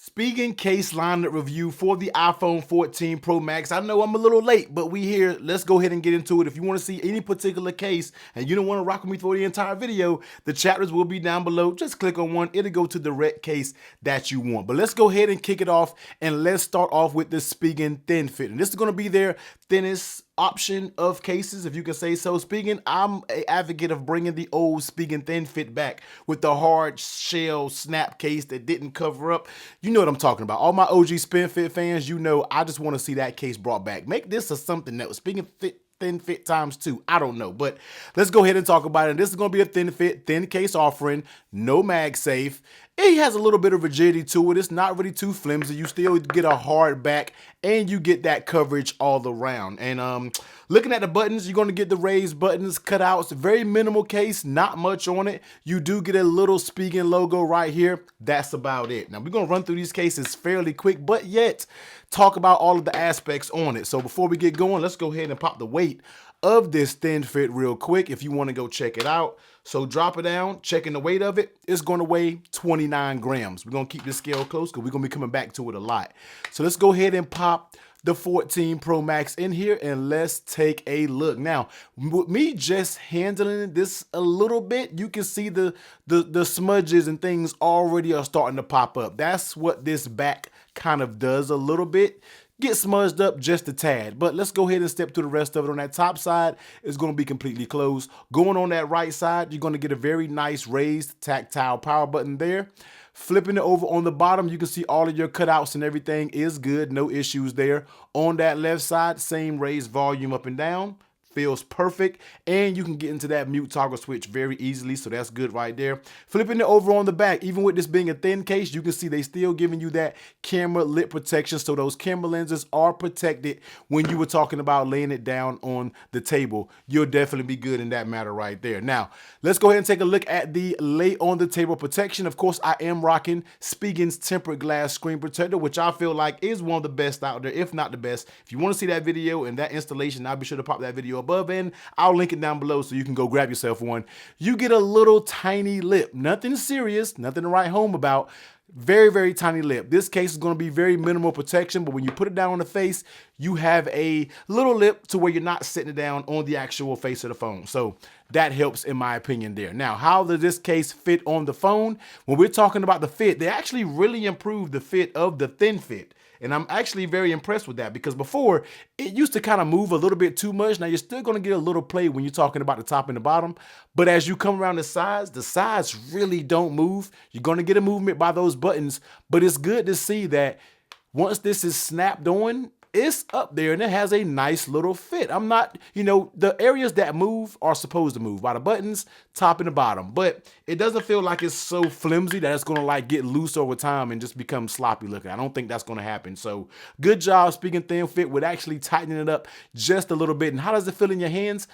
Spigen case lineup review for the iPhone 14 Pro Max. I know I'm a little late, but we here. Let's go ahead and get into it. If you want to see any particular case and you don't want to rock with me for the entire video, the chapters will be down below. Just click on one. It'll go to the direct case that you want. But let's go ahead and kick it off, and let's start off with the Spigen Thin Fit. And this is going to be their thinnest option of cases, if you can say so. Spigen, I'm an advocate of bringing the old Spigen Thin Fit back with the hard shell snap case that didn't cover up. You know what I'm talking about. All my OG Spigen Fit fans, you know, I just want to see that case brought back. Make this a something else. Spigen Thin Fit times 2. I don't know, but let's go ahead and talk about it. This is going to be a thin fit, thin case offering, no MagSafe. It has a little bit of rigidity to it. It's not really too flimsy. You still get a hard back, and you get that coverage all around. And looking at the buttons, you're going to get the raised buttons, cutouts, very minimal case, not much on it. You do get a little Spigen logo right here. That's about it. Now, we're going to run through these cases fairly quick, but yet talk about all of the aspects on it. So before we get going, let's go ahead and pop the weight of this thin fit real quick if you want to go check it out. So drop it down, checking the weight of it. It's going to weigh 29 grams. We're going to keep this scale close because we're going to be coming back to it a lot. So let's go ahead and pop the 14 Pro Max in here and let's take a look. Now, with me just handling this a little bit, you can see the smudges and things already are starting to pop up. That's what this back kind of does a little bit. Get smudged up just a tad, but let's go ahead and step to the rest of it. On that top side, it's going to be completely closed. Going on that right side, you're going to get a very nice raised tactile power button there. Flipping it over on the bottom, you can see all of your cutouts and everything is good. No issues there. On that left side, same raised volume up and down. Feels perfect, and you can get into that mute toggle switch very easily, so that's good right there. Flipping it over on the back, even with this being a thin case, you can see they still giving you that camera lip protection, so those camera lenses are protected. When you were talking about laying it down on the table, you'll definitely be good in that matter right there. Now, let's go ahead and take a look at the lay on the table protection. Of course, I am rocking Spigen's tempered glass screen protector, which I feel like is one of the best out there, if not the best. If you want to see that video and that installation, I'll be sure to pop that video above, and I'll link it down below so you can go grab yourself one. You get a little tiny lip, nothing serious, nothing to write home about. Very, very tiny lip. This case is going to be very minimal protection, but when you put it down on the face, you have a little lip to where you're not sitting it down on the actual face of the phone. So that helps in my opinion there. Now, how does this case fit on the phone? When we're talking about the fit, they actually really improved the fit of the thin fit. And I'm actually very impressed with that, because before it used to kind of move a little bit too much. Now you're still going to get a little play when you're talking about the top and the bottom, but as you come around the sides really don't move. You're going to get a movement by those buttons, but it's good to see that once this is snapped on, it's up there and it has a nice little fit. I'm not, you know, the areas that move are supposed to move by the buttons, top and the bottom, but it doesn't feel like it's so flimsy that it's going to like get loose over time and just become sloppy looking. I don't think that's going to happen. So good job, Spigen Thin Fit, with actually tightening it up just a little bit. And how does it feel in your hands?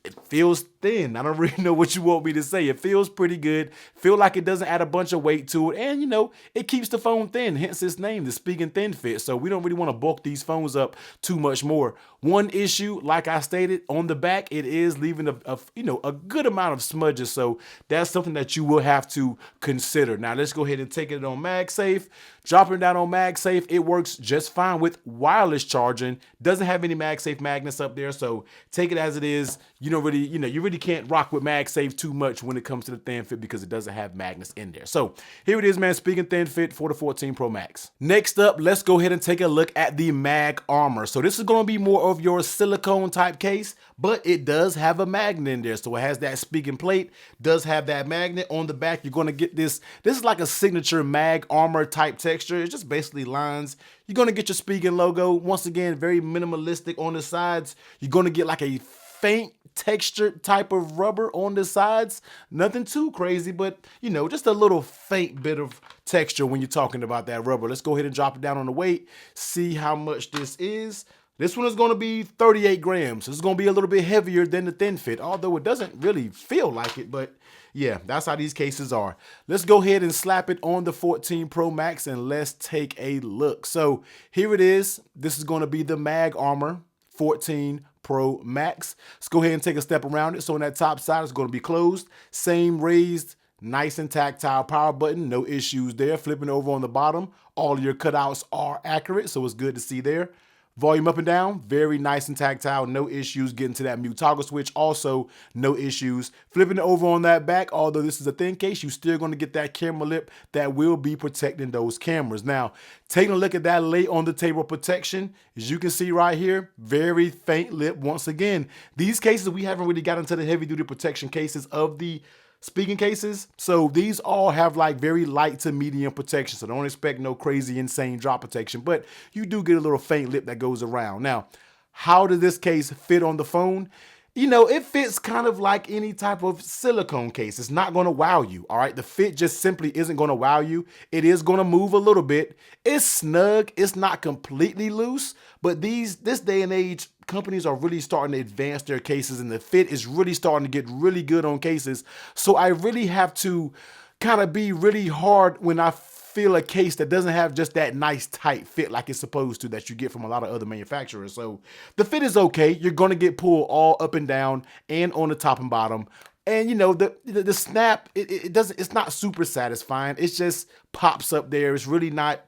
It feels thin. I don't really know what you want me to say. It feels pretty good. Feel like it doesn't add a bunch of weight to it. And, you know, it keeps the phone thin, hence its name, the Spigen Thin Fit. So we don't really want to bulk these phones up too much more. One issue, like I stated, on the back, it is leaving a good amount of smudges. So that's something that you will have to consider. Now, let's go ahead and take it on MagSafe. Dropping it down on MagSafe, it works just fine with wireless charging. Doesn't have any MagSafe magnets up there, so take it as it is. You really can't rock with MagSafe too much when it comes to the thin fit because it doesn't have magnets in there. So here it is, man, Spigen Thin Fit for the 14 Pro Max. Next up, let's go ahead and take a look at the Mag Armor. So this is going to be more of your silicone type case, but it does have a magnet in there. So it has that Spigen plate, does have that magnet on the back. You're going to get this. This is like a signature Mag Armor type texture. It's just basically lines. You're going to get your Spigen logo. Once again, very minimalistic on the sides. You're going to get like a faint textured type of rubber on the sides. Nothing too crazy, but you know, just a little faint bit of texture when you're talking about that rubber. Let's go ahead and drop it down on the weight. See how much this is. This one is going to be 38 grams. It's going to be a little bit heavier than the thin fit, although it doesn't really feel like it, but yeah, that's how these cases are. Let's go ahead and slap it on the 14 Pro Max and let's take a look. So here it is. This is going to be the Mag Armor 14 Pro Max. Let's go ahead and take a step around it. So on that top side, it's going to be closed. Same raised Nice and tactile power button, no issues there. Flipping over on the bottom, all of your cutouts are accurate, so it's good to see there. Volume up and down, very nice and tactile, no issues getting to that mute toggle switch, also no issues. Flipping it over on that back, although this is a thin case, you're still going to get that camera lip that will be protecting those cameras. Now, taking a look at that lay on the table protection, as you can see right here, very faint lip once again. These cases, we haven't really got into the heavy duty protection cases of the Spigen cases, so these all have like very light to medium protection, so don't expect no crazy insane drop protection, but you do get a little faint lip that goes around. Now, how does this case fit on the phone? You know, it fits kind of like any type of silicone case. It's not going to wow you, all right? The fit just simply isn't going to wow you. It is going to move a little bit. It's snug. It's not completely loose, but this day and age, companies are really starting to advance their cases, and the fit is really starting to get really good on cases. So I really have to kind of be really hard when I feel a case that doesn't have just that nice tight fit like it's supposed to that you get from a lot of other manufacturers. So the fit is okay. You're going to get pulled all up and down and on the top and bottom. And you know, the snap, it's not super satisfying. It just pops up there. It's really not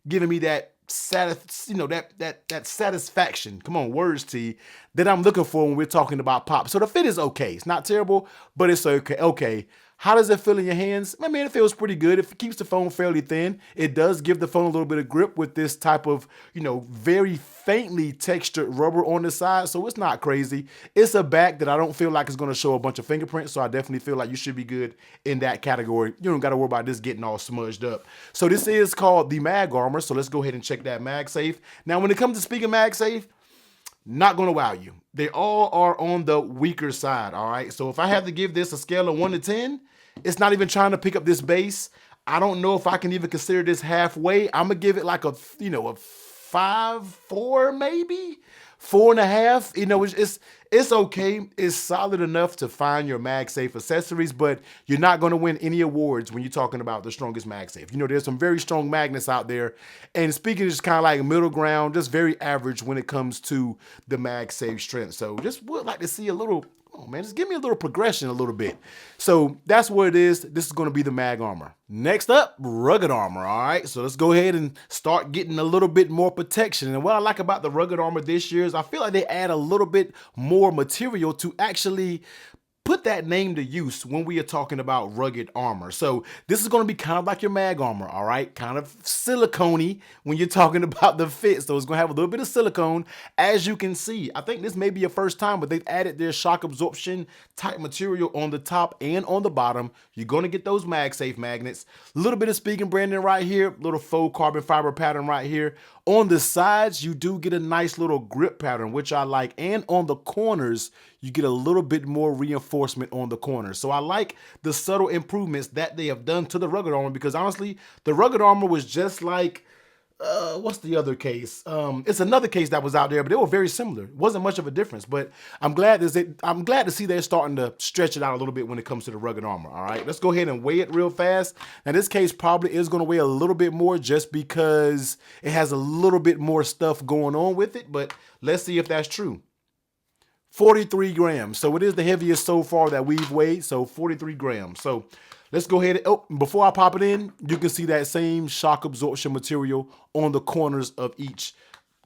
giving me that that satisfaction, come on, words T, that I'm looking for when we're talking about pop. So the fit is okay. It's not terrible, but it's okay. How does it feel in your hands? I mean, it feels pretty good. It keeps the phone fairly thin. It does give the phone a little bit of grip with this type of, you know, very faintly textured rubber on the side. So it's not crazy. It's a back that I don't feel like is going to show a bunch of fingerprints. So I definitely feel like you should be good in that category. You don't got to worry about this getting all smudged up. So this is called the Mag Armor. So let's go ahead and check that MagSafe. Now, when it comes to Spigen MagSafe, not going to wow you. They all are on the weaker side, all right? So if I have to give this a scale of 1 to 10, it's not even trying to pick up this base. I don't know if I can even consider this halfway. I'm going to give it like a 5, 4 maybe, 4.5. You know, it's okay. It's solid enough to find your MagSafe accessories, but you're not going to win any awards when you're talking about the strongest MagSafe. You know, there's some very strong magnets out there, and Spigen is kind of like middle ground, just very average when it comes to the MagSafe strength. So just would like to see a little, oh man, just give me a little progression a little bit. So that's what it is. This is going to be the Mag Armor. Next up, Rugged Armor. All right, so let's go ahead and start getting a little bit more protection. And what I like about the Rugged Armor this year is I feel like they add a little bit more material to actually put that name to use when we are talking about rugged armor. So this is going to be kind of like your Mag Armor, all right? Kind of silicone-y when you're talking about the fit. So it's going to have a little bit of silicone. As you can see, I think this may be your first time, but they've added their shock absorption type material on the top and on the bottom. You're going to get those MagSafe magnets. A little bit of Spigen branding right here, little faux carbon fiber pattern right here. On the sides, you do get a nice little grip pattern, which I like. And on the corners, you get a little bit more reinforcement on the corners. So I like the subtle improvements that they have done to the Rugged Armor, because honestly, the Rugged Armor was just like, what's the other case? It's another case that was out there, but they were very similar. It wasn't much of a difference, but I'm glad to see they're starting to stretch it out a little bit when it comes to the Rugged Armor. All right, let's go ahead and weigh it real fast. Now this case probably is going to weigh a little bit more just because it has a little bit more stuff going on with it, but let's see if that's true. 43 grams. So it is the heaviest so far that we've weighed. So 43 grams. So let's go ahead and, oh, before I pop it in, you can see that same shock absorption material on the corners of each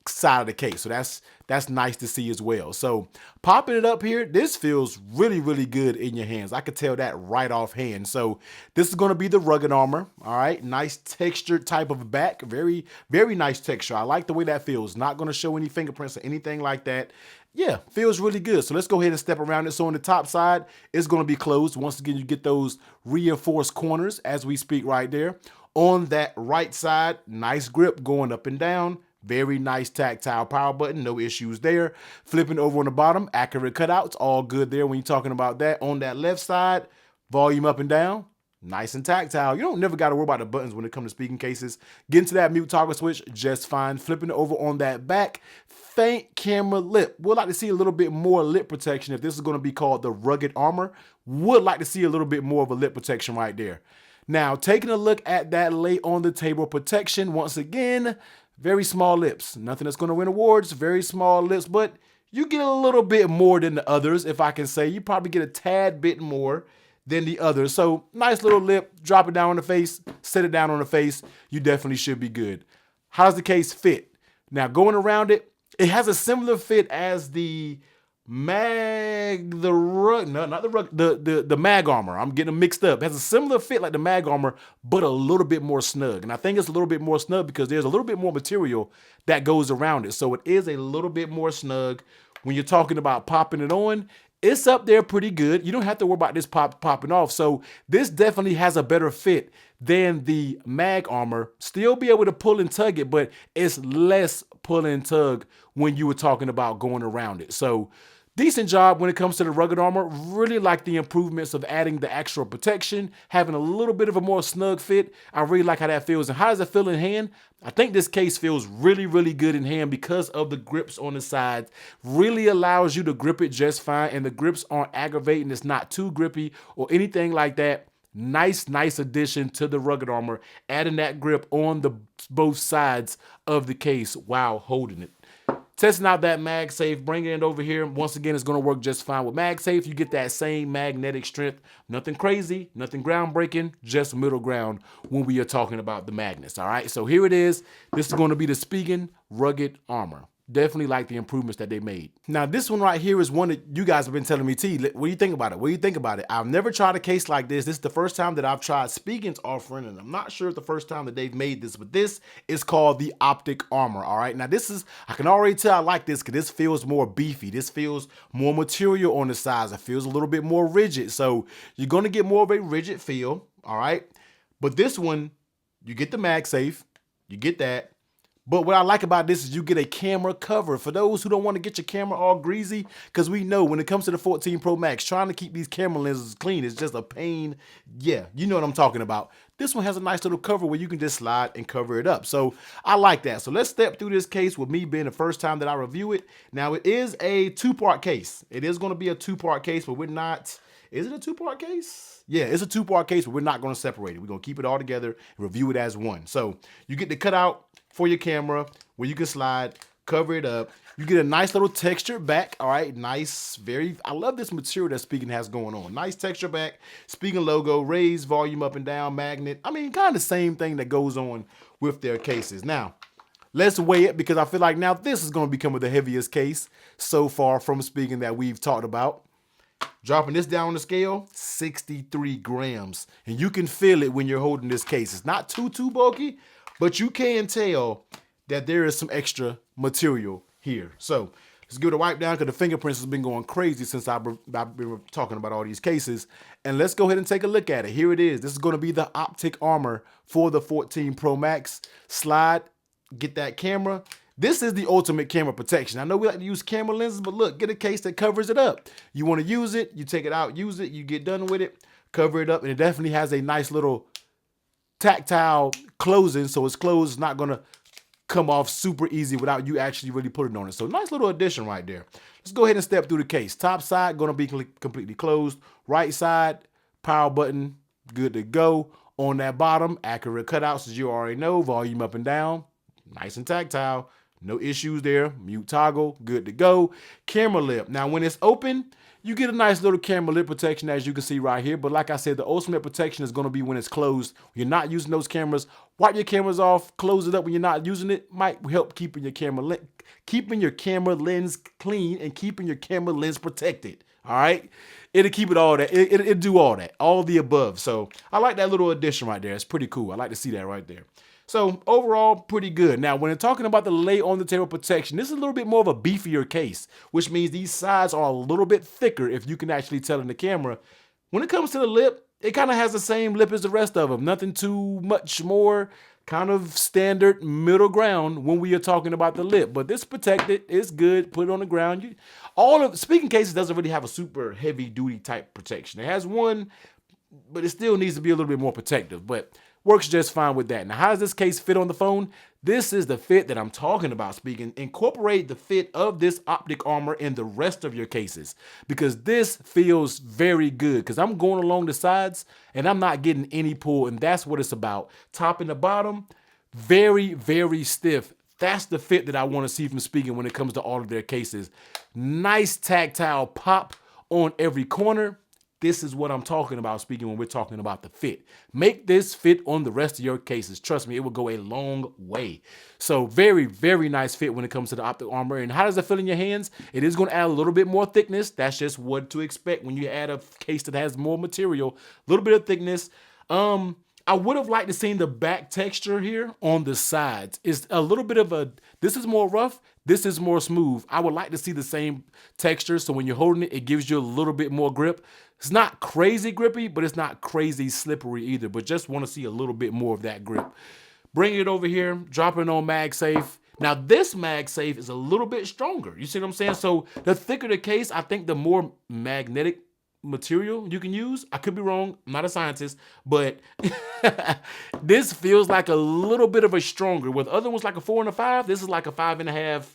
side of the case. So that's nice to see as well. So popping it up here, this feels really, really good in your hands. I could tell that right off hand. So this is going to be the Rugged Armor. All right. Nice textured type of back. Very, very nice texture. I like the way that feels. Not going to show any fingerprints or anything like that. Yeah, feels really good. So let's go ahead and step around it. So on the top side, it's going to be closed. Once again, you get those reinforced corners as we speak right there. On that right side, nice grip going up and down. Very nice tactile power button, no issues there. Flipping over on the bottom, accurate cutouts, all good there when you're talking about that. On that left side, volume up and down, nice and tactile. You don't never got to worry about the buttons when it comes to Spigen cases. Getting to that mute toggle switch, just fine. Flipping it over on that back, faint camera lip. Would like to see a little bit more lip protection if this is going to be called the Rugged Armor. Would like to see a little bit more of a lip protection right there. Now, taking a look at that lay on the table protection, once again, very small lips. Nothing that's going to win awards, very small lips, but you get a little bit more than the others, if I can say. You probably get a tad bit more than the other. So nice little lip, drop it down on the face, set it down on the face. You definitely should be good. How does the case fit? Now going around it, it has a similar fit as the Mag, the rug, no, not the rug, the Mag Armor. I'm getting them mixed up. It has a similar fit like the Mag Armor, but a little bit more snug. And I think it's a little bit more snug because there's a little bit more material that goes around it. So it is a little bit more snug. When you're talking about popping it on, it's up there pretty good. You don't have to worry about this popping off. So this definitely has a better fit than the Mag Armor. Still be able to pull and tug it, but it's less pull and tug when you were talking about going around it. So decent job when it comes to the rugged armor. Really like the improvements of adding the extra protection, having a little bit of a more snug fit. I really like how that feels. And how does it feel in hand? I think this case feels really, really good in hand because of the grips on the sides. Really allows you to grip it just fine, and the grips aren't aggravating. It's not too grippy or anything like that. Nice addition to the rugged armor, adding that grip on the both sides of the case while holding it. Testing out that MagSafe, bringing it over here. Once again, it's going to work just fine with MagSafe. You get that same magnetic strength. Nothing crazy, nothing groundbreaking, just middle ground when we are talking about the magnets, all right? So here it is. This is going to be the Spigen Rugged Armor. Definitely like the improvements that they made. Now, this one right here is one that you guys have been telling me, T, what do you think about it? What do you think about it? I've never tried a case like this. This is the first time that I've tried Spigen's offering, and I'm not sure if the first time that they've made this, but this is called the Optik Armor, all right? Now, this is, I can already tell I like this because this feels more beefy. This feels more material on the sides. It feels a little bit more rigid. So you're going to get more of a rigid feel, all right? But this one, you get the MagSafe, you get that. But what I like about this is you get a camera cover for those who don't want to get your camera all greasy, because we know when it comes to the 14 Pro Max, trying to keep these camera lenses clean is just a pain. Yeah, you know what I'm talking about. This one has a nice little cover where you can just slide and cover it up. So I like that. So let's step through this case with me being the first time that I review it. Now it is a two-part case. It is going to be a two-part case, but we're not, is it a two-part case? Yeah, it's a two-part case, but we're not going to separate it. We're going to keep it all together and review it as one. So you get the cutout for your camera where you can slide, cover it up. You get a nice little texture back, all right? Nice, I love this material that Spigen has going on. Nice texture back, Spigen logo, raise volume up and down, magnet. I mean, kind of the same thing that goes on with their cases. Now, let's weigh it because I feel like now this is going to become the heaviest case so far from Spigen that we've talked about. Dropping this down on the scale, 63 grams. And you can feel it when you're holding this case. It's not too bulky, but you can tell that there is some extra material here. So let's give it a wipe down because the fingerprints has been going crazy since I've been talking about all these cases. And let's go ahead and take a look at it. Here it is. This is going to be the Optik Armor for the 14 Pro Max. Slide, get that camera. This is the ultimate camera protection. I know we like to use camera lenses, but look, get a case that covers it up. You want to use it, you take it out, use it, you get done with it, cover it up, and it definitely has a nice little tactile closing, so it's closed. It's not gonna come off super easy without you actually really putting it on it. So nice little addition right there. Let's go ahead and step through the case. Top side gonna be completely closed. Right side, power button, good to go. On that bottom, accurate cutouts as you already know, volume up and down, nice and tactile. No issues there. Mute toggle, good to go. Camera lip. Now, when it's open, you get a nice little camera lip protection, as you can see right here. But like I said, the ultimate protection is going to be when it's closed. When you're not using those cameras, wipe your cameras off, close it up when you're not using it. Might help keeping your camera lens clean and keeping your camera lens protected. All right? It'll keep it all that. It'll do all that. All the above. So I like that little addition right there. It's pretty cool. I like to see that right there. So overall, pretty good. Now, when talking about the lay on the table protection, this is a little bit more of a beefier case, which means these sides are a little bit thicker if you can actually tell in the camera. When it comes to the lip, it kind of has the same lip as the rest of them. Nothing too much more, kind of standard middle ground when we are talking about the lip. But this protected, it's good, put it on the ground. All of Spigen cases doesn't really have a super heavy duty type protection. It has one, but it still needs to be a little bit more protective. But works just fine with that. Now, how does this case fit on the phone? This is the fit that I'm talking about, Spigen. Incorporate the fit of this Optik Armor in the rest of your cases because this feels very good because I'm going along the sides and I'm not getting any pull, and that's what it's about. Top and the bottom, very, very stiff. That's the fit that I want to see from Spigen when it comes to all of their cases. Nice tactile pop on every corner. this is what I'm talking about speaking when we're talking about the fit. Make this fit on the rest of your cases. Trust me, it will go a long way. So very, very nice fit when it comes to the Optik Armor. And how does it feel in your hands? It is going to add a little bit more thickness. That's just what to expect when you add a case that has more material, a little bit of thickness. I would have liked to seen the back texture here on the sides. It's a little bit of a, this is more rough, this is more smooth. I would like to see the same texture, so when you're holding it, it gives you a little bit more grip. It's not crazy grippy, but it's not crazy slippery either, but just want to see a little bit more of that grip. Bring it over here, drop it on MagSafe. Now this MagSafe is a little bit stronger. You see what I'm saying? So the thicker the case, I think the more magnetic material you can use. I could be wrong, I'm not a scientist, but this feels like a little bit of a stronger. With other ones like a 4 and a 5, this is like a 5.5,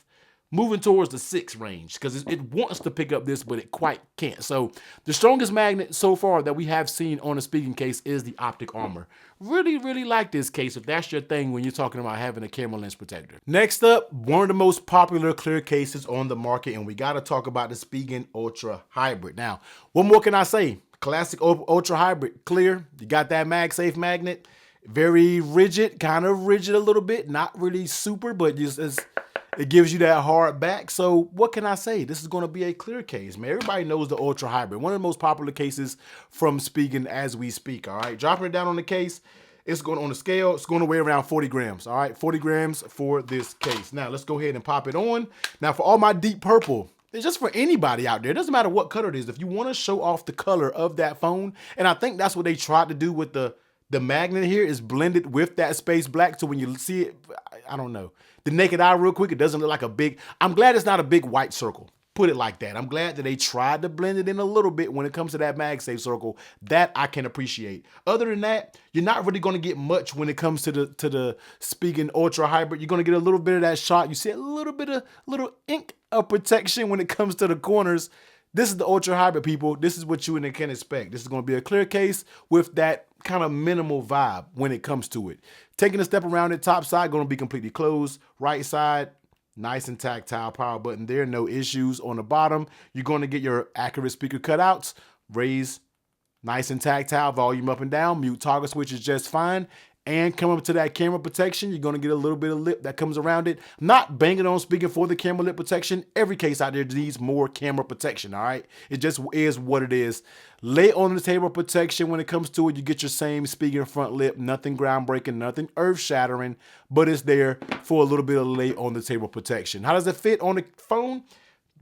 moving towards the 6 range, because it wants to pick up this, but it quite can't. So the strongest magnet so far that we have seen on a Spigen case is the Optik Armor. Really, really like this case if that's your thing when you're talking about having a camera lens protector. Next up, one of the most popular clear cases on the market, and we got to talk about the Spigen Ultra Hybrid. Now, what more can I say? Classic Ultra Hybrid, clear. You got that MagSafe magnet. Very rigid, kind of rigid a little bit. Not really super, but just it gives you that hard back. So what can I say? This is going to be a clear case, man. Everybody knows the Ultra Hybrid. One of the most popular cases from Spigen as we speak, all right? Dropping it down on the case, it's going on the scale. It's going to weigh around 40 grams, all right? 40 grams for this case. Now, let's go ahead and pop it on. Now, for all my deep purple, it's just for anybody out there. It doesn't matter what color it is. If you want to show off the color of that phone, and I think that's what they tried to do with the magnet here, is blended with that space black. So when you see it, I don't know, the naked eye real quick, it doesn't look like a big, I'm glad it's not a big white circle. Put it like that. I'm glad that they tried to blend it in a little bit when it comes to that MagSafe circle. That I can appreciate. Other than that, you're not really going to get much when it comes to the Spigen Ultra Hybrid. You're going to get a little bit of that shot. You see a little bit of little ink of protection when it comes to the corners. This is the Ultra Hybrid, people. This is what you can expect. This is going to be a clear case with that kind of minimal vibe when it comes to it. Taking a step around it, top side going to be completely closed. Right side, nice and tactile, power button there, no issues. On the bottom, you're going to get your accurate speaker cutouts, raise, nice and tactile, volume up and down, mute toggle switch is just fine. And come up to that camera protection, you're going to get a little bit of lip that comes around it. Not banging on Spigen for the camera lip protection. Every case out there needs more camera protection, all right? It just is what it is. Lay on the table protection when it comes to it. You get your same Spigen front lip, nothing groundbreaking, nothing earth-shattering, but it's there for a little bit of lay on the table protection. How does it fit on the phone?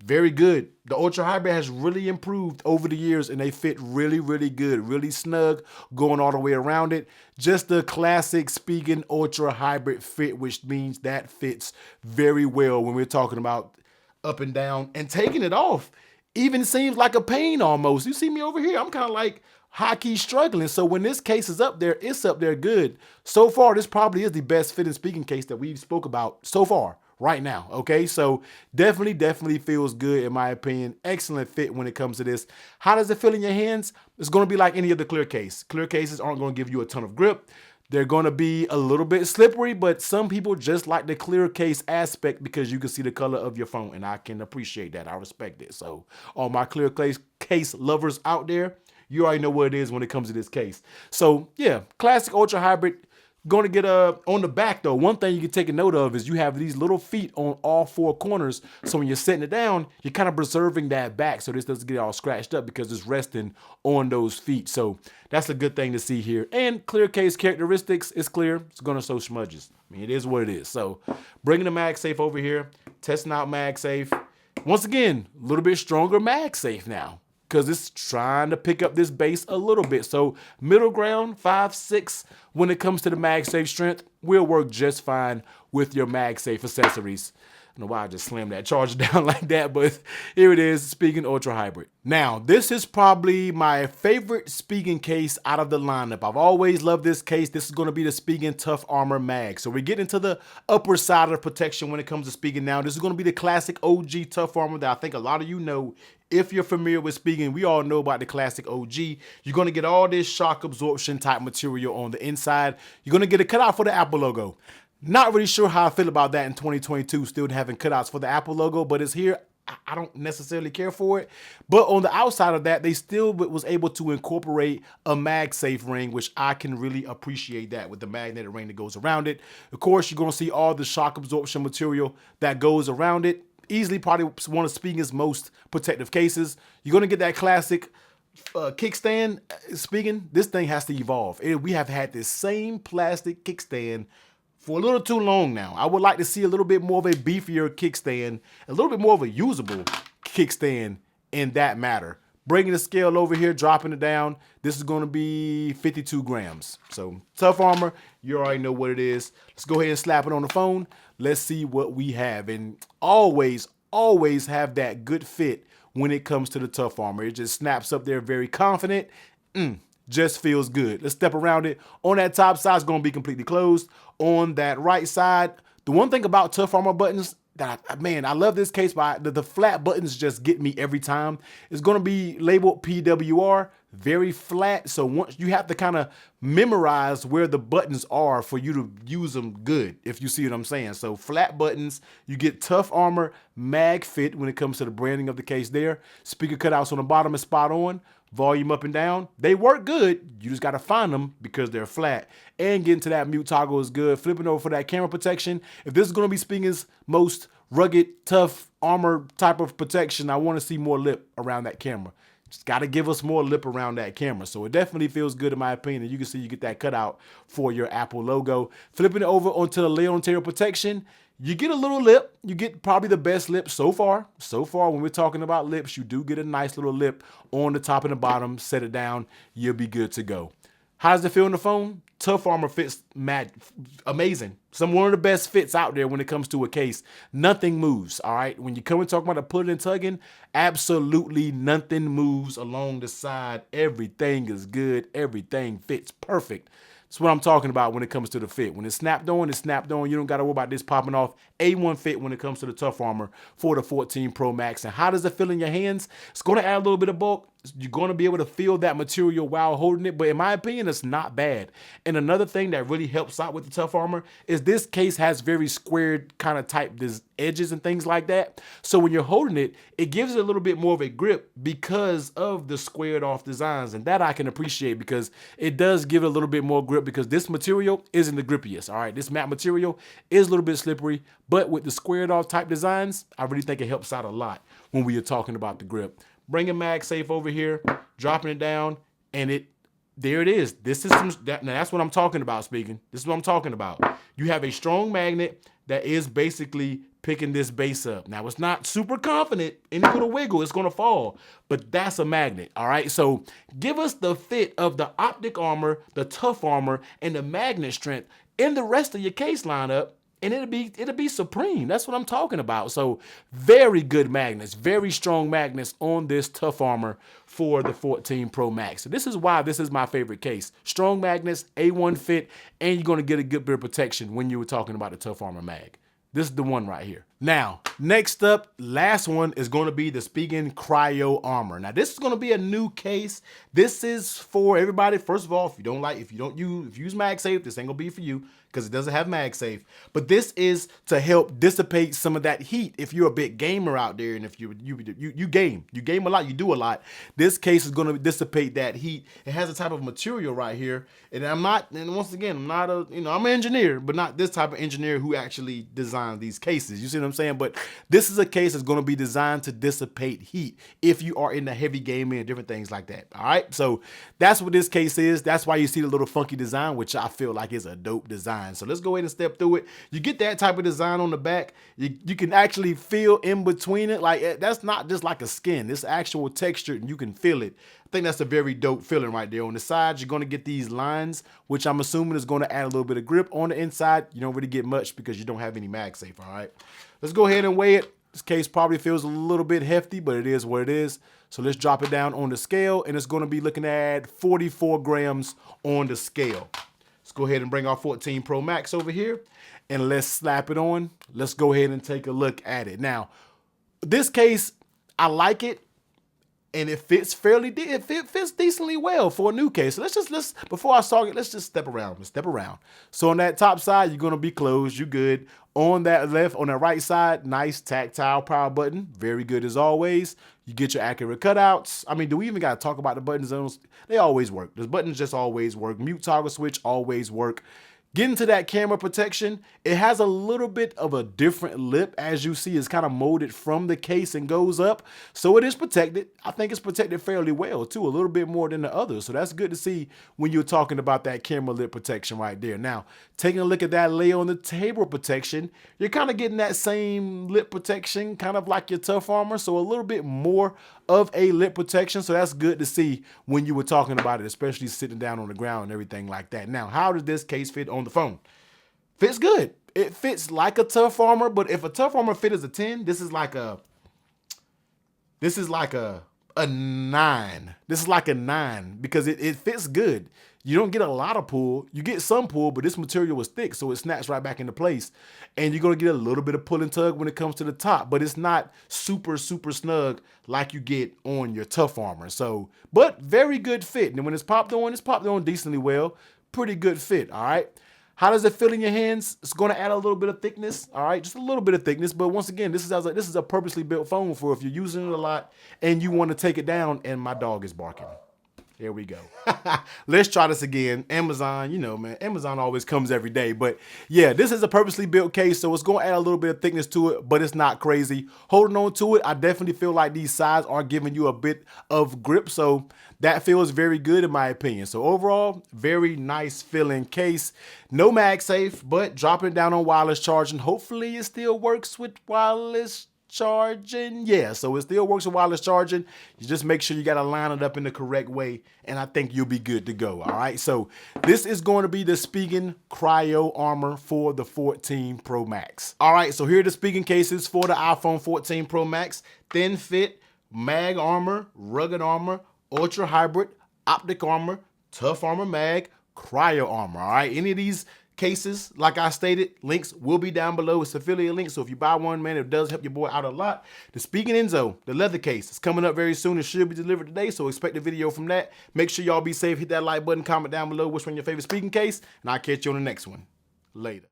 Very good. The Ultra Hybrid has really improved over the years, and they fit really, really good, really snug, going all the way around it. Just the classic Spigen Ultra Hybrid fit, which means that fits very well when we're talking about up and down. And taking it off even seems like a pain almost. You see me over here, I'm kind of like high-key struggling. So when this case is up there, it's up there good. So far, this probably is the best fitting Spigen case that we've spoke about so far. Right now, okay? So definitely feels good in my opinion. Excellent fit when it comes to this. How does it feel in your hands? It's gonna be like any other clear case. Clear cases aren't gonna give you a ton of grip. They're gonna be a little bit slippery, but some people just like the clear case aspect because you can see the color of your phone, and I can appreciate that. I respect it. So all my clear case lovers out there, you already know what it is when it comes to this case. So yeah, classic Ultra Hybrid. Going to get on the back though, one thing you can take a note of is you have these little feet on all 4 corners. So when you're setting it down, you're kind of preserving that back so this doesn't get all scratched up because it's resting on those feet. So that's a good thing to see here. And clear case characteristics, it's clear. It's going to show smudges. I mean, it is what it is. So bringing the MagSafe over here, testing out MagSafe. Once again, a little bit stronger MagSafe now, because it's trying to pick up this base a little bit. So middle ground, 5, 6, when it comes to the MagSafe strength, will work just fine with your MagSafe accessories. I don't know why I just slammed that charger down like that, but here it is, Spigen Ultra Hybrid. Now, this is probably my favorite Spigen case out of the lineup. I've always loved this case. This is going to be the Spigen Tough Armor Mag. So we're getting to the upper side of protection when it comes to Spigen now. This is going to be the classic OG Tough Armor that I think a lot of you know. If you're familiar with Spigen, we all know about the classic OG. You're going to get all this shock absorption type material on the inside. You're going to get a cutout for the Apple logo. Not really sure how I feel about that in 2022, still having cutouts for the Apple logo, but it's here. I don't necessarily care for it. But on the outside of that, they still was able to incorporate a MagSafe ring, which I can really appreciate that with the magnetic ring that goes around it. Of course, you're going to see all the shock absorption material that goes around it. Easily probably one of Spigen's most protective cases. You're going to get that classic kickstand. Spigen, this thing has to evolve. We have had this same plastic kickstand for a little too long now. I would like to see a little bit more of a beefier kickstand, a little bit more of a usable kickstand in that matter. Bringing the scale over here, dropping it down. This is going to be 52 grams. So Tough Armor, you already know what it is. Let's go ahead and slap it on the phone. Let's see what we have. And always have that good fit when it comes to the Tough Armor. It just snaps up there very confident. Just feels good. Let's step around it. On that top side, it's going to be completely closed. On that right side, the one thing about Tough Armor buttons that, I love this case, but the flat buttons just get me every time. It's going to be labeled PWR, very flat. So once you have to kind of memorize where the buttons are for you to use them good, if you see what I'm saying. So flat buttons, you get Tough Armor Mag Fit when it comes to the branding of the case there. Speaker cutouts on the bottom is spot on. Volume up and down, they work good. You just got to find them because they're flat. And getting to that mute toggle is good. Flipping over for that camera protection. If this is going to be Spigen's most rugged, tough armor type of protection, I want to see more lip around that camera. Just got to give us more lip around that camera. So it definitely feels good in my opinion. And you can see you get that cutout for your Apple logo. Flipping it over onto the layer on tail protection, you get a little lip. You get probably the best lip so far. So far, when we're talking about lips, you do get a nice little lip on the top and the bottom. Set it down. You'll be good to go. How does it feel on the phone? Tough Armor fits amazing. One of the best fits out there when it comes to a case. Nothing moves, all right? When you come and talk about the pulling and tugging, absolutely nothing moves along the side. Everything is good. Everything fits perfect. That's what I'm talking about when it comes to the fit. When it's snapped on, it's snapped on. You don't got to worry about this popping off. A1 fit when it comes to the Tough Armor for the 14 Pro Max. And how does it feel in your hands? It's going to add a little bit of bulk. You're going to be able to feel that material while holding it. But in my opinion, it's not bad. And another thing that really helps out with the Tough Armor is this case has very squared kind of type edges and things like that. So when you're holding it, it gives it a little bit more of a grip because of the squared off designs. And that I can appreciate because it does give it a little bit more grip because this material isn't the grippiest. All right, this matte material is a little bit slippery, but with the squared off type designs, I really think it helps out a lot when we are talking about the grip. Bringing MagSafe over here, dropping it down, and there it is. This is now that's what I'm talking about, Spigen. This is what I'm talking about. You have a strong magnet that is basically picking this base up. Now, it's not super confident. Any little wiggle, it's going to fall. But that's a magnet, all right? So give us the fit of the Optik armor, the Tough Armor, and the magnet strength in the rest of your case lineup, and it'll be supreme. That's what I'm talking about. So very good magnets, very strong magnets on this Tough Armor for the 14 Pro Max. So this is why this is my favorite case. Strong magnets, A1 fit, and you're going to get a good bit of protection when you were talking about the Tough Armor mag. This is the one right here. Now, next up, last one is going to be the Spigen Cryo Armor. Now, this is going to be a new case. This is for everybody. First of all, if you use MagSafe, this ain't going to be for you because it doesn't have MagSafe. But this is to help dissipate some of that heat if you're a big gamer out there and if you game a lot, you do a lot. This case is going to dissipate that heat. It has a type of material right here. And once again, I'm not I'm an engineer, but not this type of engineer who actually designed these cases. You see what I'm saying? But this is a case that's going to be designed to dissipate heat if you are in the heavy gaming and different things like that. All right. So that's what this case is. That's why you see the little funky design, which I feel like is a dope design. So let's go ahead and step through it. You get that type of design on the back. You can actually feel in between it. Like that's not just like a skin. It's actual texture and you can feel it. I think that's a very dope feeling right there. On the sides, you're going to get these lines, which I'm assuming is going to add a little bit of grip. On the inside, you don't really get much because you don't have any MagSafe, all right? Let's go ahead and weigh it. This case probably feels a little bit hefty, but it is what it is. So let's drop it down on the scale, and it's going to be looking at 44 grams on the scale. Let's go ahead and bring our 14 Pro Max over here, and let's slap it on. Let's go ahead and take a look at it. Now, this case, I like it. and it fits fits decently well for a new case. So let's before I start it, let's just step around. So on that top side, you're gonna be closed. You good. On that right side, nice tactile power button. Very good as always. You get your accurate cutouts. I mean, do we even gotta talk about the buttons? They always work. The buttons just always work. Mute toggle switch always work. Getting to that camera protection, it has a little bit of a different lip. As you see, it's kind of molded from the case and goes up. So it is protected. I think it's protected fairly well too, a little bit more than the others. So that's good to see when you're talking about that camera lip protection right there. Now, taking a look at that lay on the table protection, you're kind of getting that same lip protection, kind of like your Tough Armor. So a little bit more of a lip protection. So that's good to see when you were talking about it, especially sitting down on the ground and everything like that. Now, how does this case fit on the phone? Fits good. It fits like a Tough Armor, but if a Tough Armor fit as a 10, this is like a 9. This is like a 9 because it fits good. You don't get a lot of pull. You get some pull, but this material is thick, so it snaps right back into place. And you're gonna get a little bit of pull and tug when it comes to the top, but it's not super snug like you get on your Tough Armor. So, but very good fit. And when it's popped on decently well. Pretty good fit, all right? How does it feel in your hands? It's going to add a little bit of thickness, all right? Just a little bit of thickness, but once again, this is a purposely built phone for if you're using it a lot and you want to take it down, and my dog is barking. There we go. Let's try this again. Amazon, you know, man, Amazon always comes every day. But yeah, this is a purposely built case, so it's going to add a little bit of thickness to it, but it's not crazy. Holding on to it, I definitely feel like these sides are giving you a bit of grip, so that feels very good in my opinion. So overall, very nice feeling case. No MagSafe, but dropping it down on wireless charging. Hopefully it still works with wireless charging. Yeah, so it still works with wireless charging. You just make sure you got to line it up in the correct way, and I think you'll be good to go. All right, so this is going to be the Spigen Cryo Armor for the 14 Pro Max. All right, so here are the Spigen cases for the iPhone 14 Pro Max. Thin Fit, Mag Armor, Rugged Armor, Ultra Hybrid, Optik Armor, Tough Armor Mag, Cryo Armor. All right, any of these cases, like I stated, links will be down below. It's affiliate links, so if you buy one, man, it does help your boy out a lot. The Spigen Enzo, the leather case, is coming up very soon. It should be delivered today, so expect a video from that. Make sure y'all be safe. Hit that like button, comment down below which one your favorite Spigen case, and I'll catch you on the next one. Later.